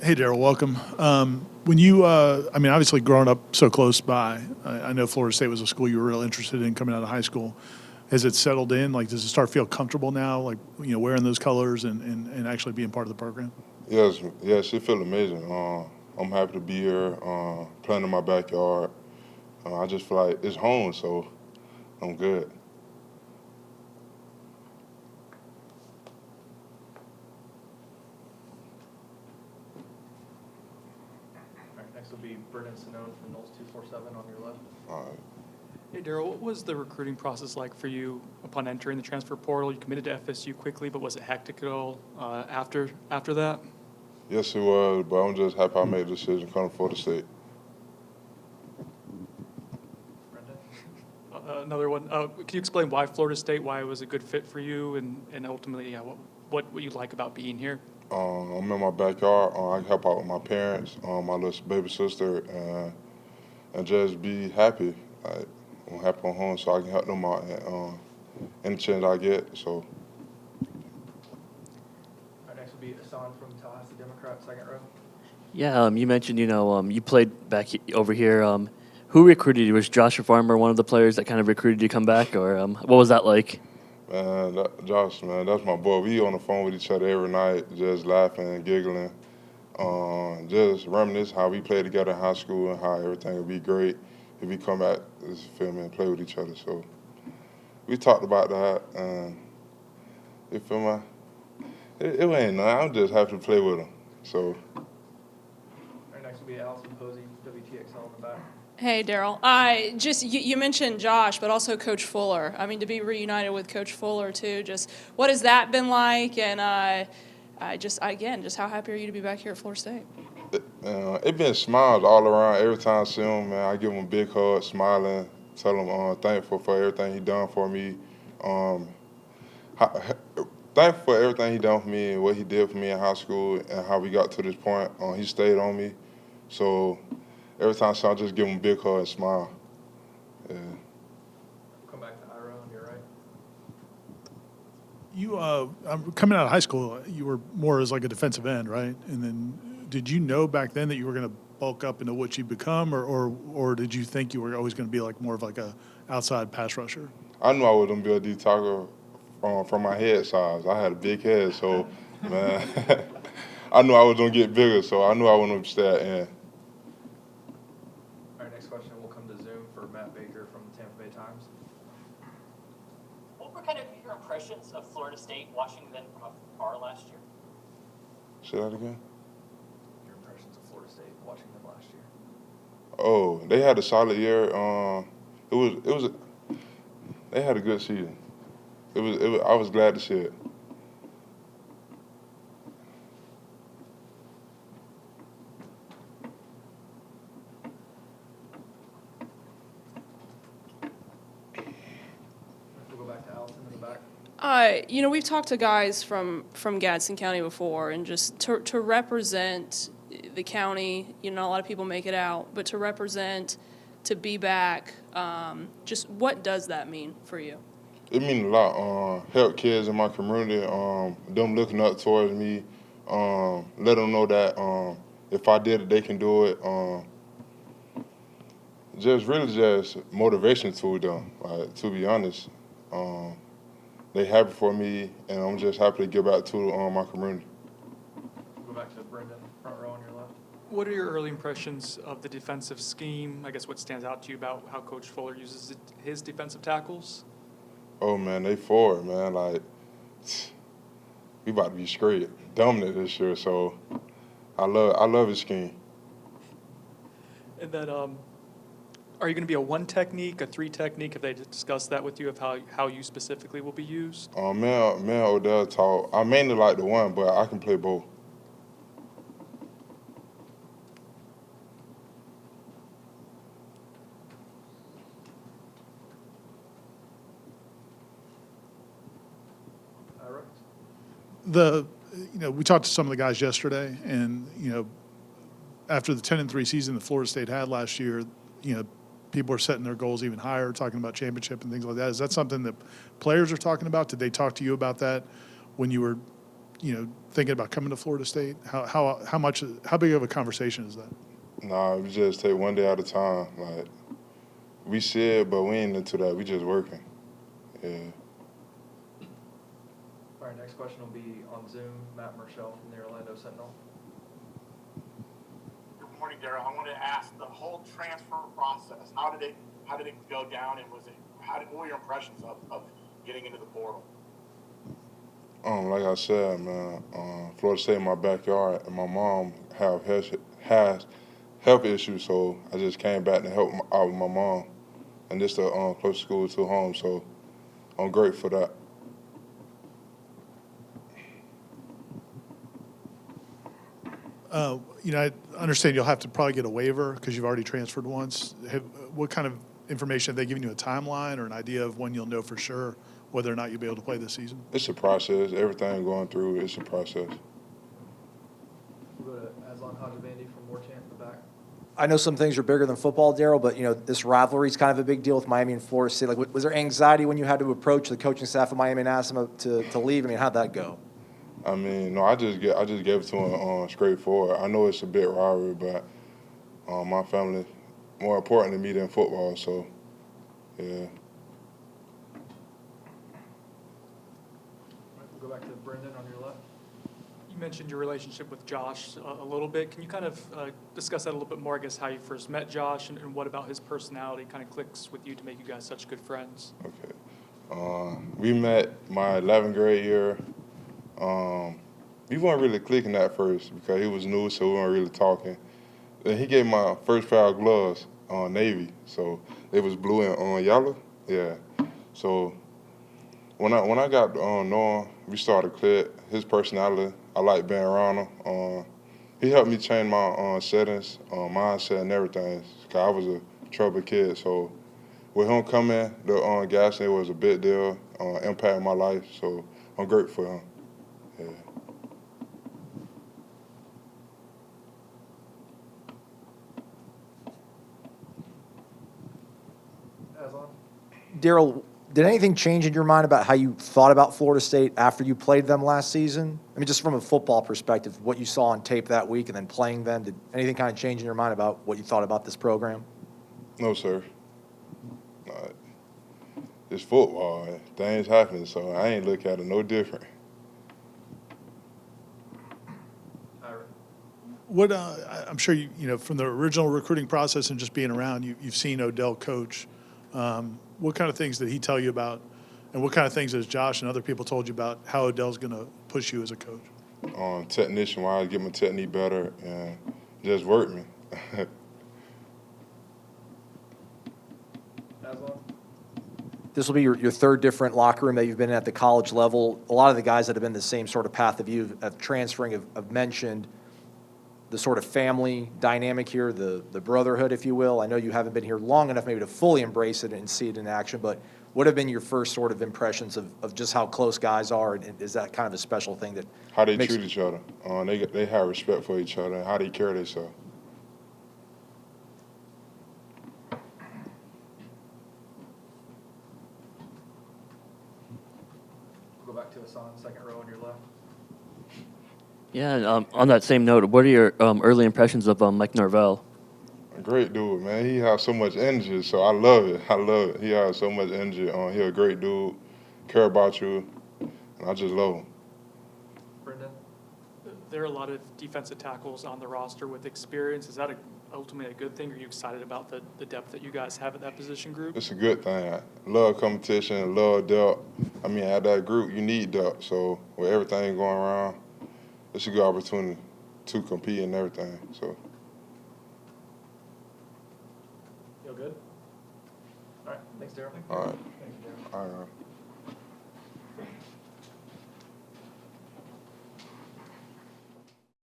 Hey, Darrell, welcome. When you, obviously growing up so close by, I know Florida State was a school you were real interested in coming out of high school. Has it settled in? Like, does it start to feel comfortable now, like, wearing those colors and actually being part of the program? Yes, it feel amazing. I'm happy to be here, playing in my backyard. I just feel like it's home, so I'm good. All right, next will be Brendan Sinone from Knowles 247 on your left. All right. Hey, Darrell, what was the recruiting process like for you upon entering the transfer portal? You committed to FSU quickly, but was it hectic at all after that? Yes, it was, but I'm just happy I made the decision coming to Florida State. Brendan? Another one. Can you explain why Florida State, why it was a good fit for you, and ultimately, what you like about being here? I'm in my backyard. I can help out with my parents, my little baby sister, and just be happy. Like, I'm happy I'm home, so I can help them out any chance I get. So. All right, next will be Hassan from Tallahassee Democrat, second row. Yeah, you mentioned, you played back over here. Who recruited you? Was Josh Farmer one of the players that kind of recruited you to come back, or what was that like? Man, Josh, man, that's my boy. We on the phone with each other every night, just laughing and giggling, just reminisce how we played together in high school and how everything would be great if we come back, and play with each other. So we talked about that, and you feel me? It ain't nothing. I'm just happy to play with him. So. All right, next will be Allison Posey, WTXL in the back. Hey, Darrell. You mentioned Josh, but also Coach Fuller. I mean, to be reunited with Coach Fuller too. Just what has that been like? And just how happy are you to be back here at Florida State? It been smiles all around. Every time I see him, man, I give him a big hug, smiling, tell him thankful for everything he done for me. Thankful for everything he done for me and what he did for me in high school and how we got to this point. He stayed on me. So every time I saw him, I just give him a big hug and smile. Yeah. We'll come back to Ira on your right. You, coming out of high school, you were more as like a defensive end, right? And then did you know back then that you were going to bulk up into what you become, or did you think you were always going to be like more of like a outside pass rusher? I knew I was going to be a D tackle from my head size. I had a big head, so, man, I knew I was going to get bigger, so I knew I wasn't going to stay at end. All right, next question will come to Zoom for Matt Baker from the Tampa Bay Times. What were kind of your impressions of Florida State watching them from afar last year? Say that again? Your impressions of Florida State watching them last year. Oh, they had a solid year. They had a good season. I was glad to see it. We'll go back to Allison in the back. We've talked to guys from Gadsden County before, and just to represent the county, not a lot of people make it out, but to represent, to be back, just what does that mean for you? It means a lot. Help kids in my community, them looking up towards me, let them know that if I did it, they can do it. Just motivation to them, to be honest. They happy for me, and I'm just happy to give back to my community. We'll go back to Brendan, front row on your left. What are your early impressions of the defensive scheme? I guess what stands out to you about how Coach Fuller uses his defensive tackles? Oh man, they forward, man. Like, we about to be straight dominant this year. So I love his scheme. And then, are you going to be a one technique, a three technique? Have they discussed that with you of how you specifically will be used? Me and Odell talk. I mainly like the one, but I can play both. We talked to some of the guys yesterday, and after the 10-3 season that Florida State had last year, people are setting their goals even higher, talking about championship and things like that. Is that something that players are talking about? Did they talk to you about that when you were thinking about coming to Florida State? How big of a conversation is that? Nah, we just take one day at a time. Like, we said, but we ain't into that. We just working. Yeah. All right, next question will be on Zoom. Matt Murchell from the Orlando Sentinel. Good morning, Darrell. I wanted to ask the whole transfer process. How did it go down, and what were your impressions of getting into the portal? Like I said, man, Florida State in my backyard, and my mom has health issues, so I just came back to help out with my mom, and this the close school to home, so I'm grateful for that. I understand you'll have to probably get a waiver because you've already transferred once. What kind of information have they given you, a timeline or an idea of when you'll know for sure whether or not you'll be able to play this season? It's a process. Everything going through, it's a process. We'll go to Aslan Hajabandi from War Chant in the back. I know some things are bigger than football, Darrell, but this rivalry is kind of a big deal with Miami and Florida State. Like, was there anxiety when you had to approach the coaching staff of Miami and ask them to leave? I mean, how'd that go? I mean, no, I just gave it to him straightforward. I know it's a big rivalry, but my family more important to me than football. So, yeah. We'll go back to Brendan on your left. You mentioned your relationship with Josh a little bit. Can you kind of discuss that a little bit more, I guess, how you first met Josh and what about his personality kind of clicks with you to make you guys such good friends? Okay. We met my 11th grade year. We weren't really clicking at first because he was new, so we weren't really talking. Then he gave my first pair of gloves, Navy, so they was blue and yellow. Yeah. So when I got to know him, we started to click. His personality, I like being around him. He helped me change my settings, mindset, and everything. Cause I was a troubled kid, so with him coming, the gas station was a big deal, impacted my life. So I'm grateful for him. Yeah. Aslan. Darrell, did anything change in your mind about how you thought about Florida State after you played them last season? I mean, just from a football perspective, what you saw on tape that week and then playing them, did anything kind of change in your mind about what you thought about this program? No, sir. It's football. Things happen, so I ain't look at it no different. What I'm sure from the original recruiting process and just being around, you've seen Odell coach. What kind of things did he tell you about, and what kind of things has Josh and other people told you about how Odell's going to push you as a coach? Technician-wise, get my technique better and just work me. Aslan. This will be your third different locker room that you've been in at the college level. A lot of the guys that have been the same sort of path of you of transferring have mentioned the sort of family dynamic here, the brotherhood, if you will. I know you haven't been here long enough maybe to fully embrace it and see it in action, but what have been your first sort of impressions of just how close guys are, and is that kind of a special thing that how they treat each other. They have respect for each other and how they carry themselves. We'll go back to Hassan, second row on your left. Yeah, and, on that same note, what are your early impressions of Mike Norvell? A great dude, man. He has so much energy, so I love it. I love it. He has so much energy. He a great dude, care about you, and I just love him. Brendan. There are a lot of defensive tackles on the roster with experience. Is that ultimately a good thing? Are you excited about the depth that you guys have at that position group? It's a good thing. I love competition, love depth. I mean, at that group, you need depth. So with everything going around, it's a good opportunity to compete and everything. So. Feel good? All right. Thanks, Darrell. All right. Thank you, Darrell. All right.